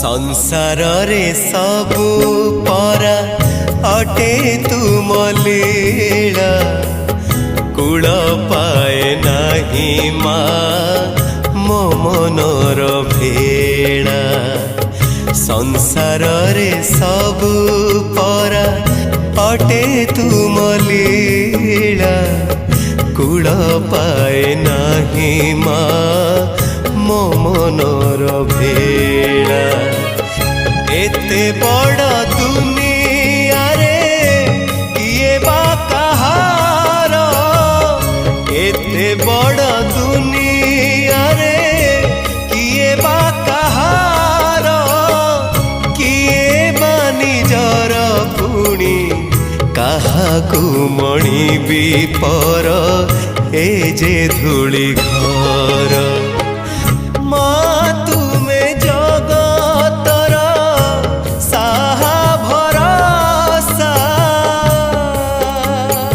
संसार रे सबु परा अटे तुम लीला कूल पाए नाही मा मो मनर भेड़ा। संसार रे सबु परा अटे तुम लीला कूल पाए नाही मा मो मनर भेड़ा। एते बड़ दुनिया रे किए बा कहार, एते बड़ दुनिया रे किए बा कहार, किए बा निजर पुणी काहाकू मणि भी पर ए जे धूली घर।